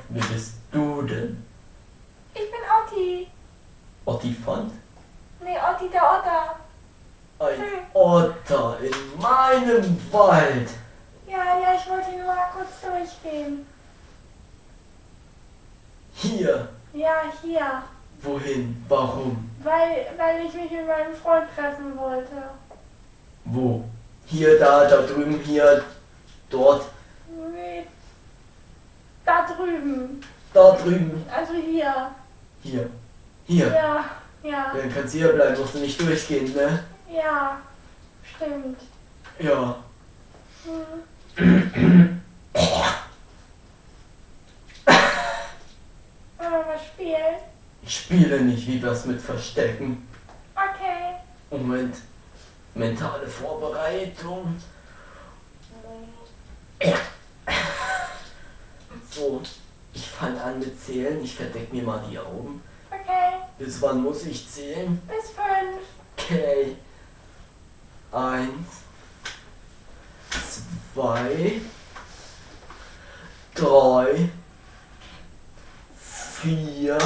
Wer bist du denn? Ich bin Otti. Ottifant? Nee, Otti der Otter. Ein Otter in meinem Wald. Ja, ich wollte nur mal kurz durchgehen. Hier. Ja, hier. Wohin? Warum? Weil ich mich mit meinem Freund treffen wollte. Wo? Hier, da drüben, hier, dort, Nee, da drüben. da drüben, Also hier. hier, hier. Ja, Dann kannst du hier bleiben, musst du nicht durchgehen, ne? ja. Stimmt. Ja. Wollen wir mal spielen? Ich spiele nicht, wie wir's mit Verstecken. Okay. Moment. Mentale Vorbereitung. Ja. So, ich fange an mit Zählen. Ich verdeck mir mal die Augen. Okay. Bis wann muss ich zählen? Bis 5. Okay. 1, 2, 3, 4,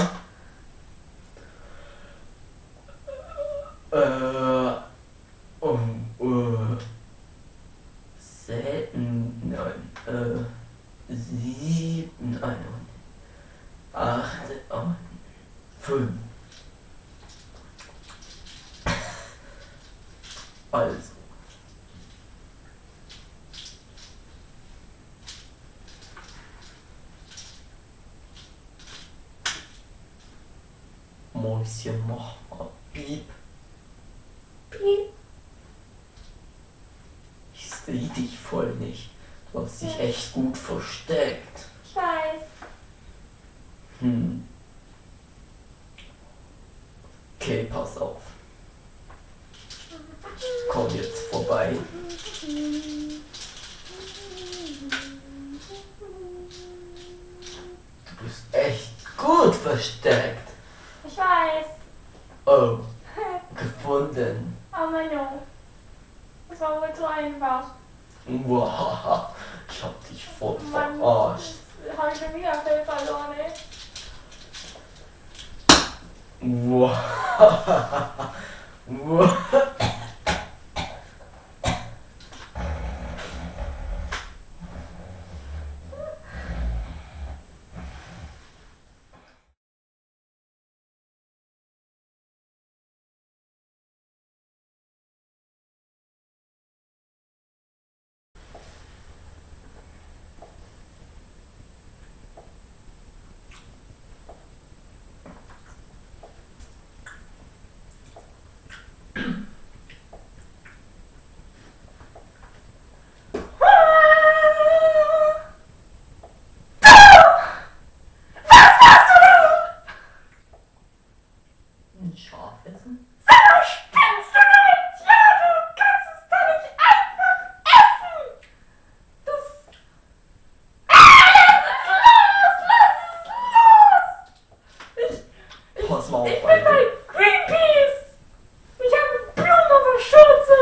nein, 7, nein, 8, 5. Also. Mäuschen, mach mal Piep. Piep. Ich sehe dich voll nicht. Du hast dich echt gut versteckt. Ich weiß. Okay, pass auf. Ich komm jetzt vorbei. Du bist echt gut versteckt. Ich weiß. Oh, gefunden. Oh Manu. Das war wohl zu einfach. Wow, ich hab dich voll Mann, verarscht. jetzt hab ich schon wieder Fell verloren, ey. Wow. Wow. Ein Schaf essen? Spinnst du nicht? Ja, du kannst es doch nicht einfach essen! Das... Lass es los! Pass mal Ich auf, bin Alter. bei Greenpeace! Ich habe Blumen auf der Schürze!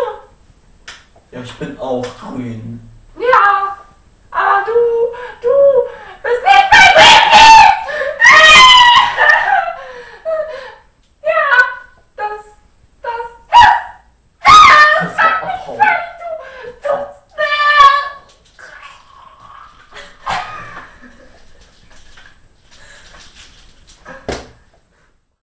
Ja, ich bin auch grün.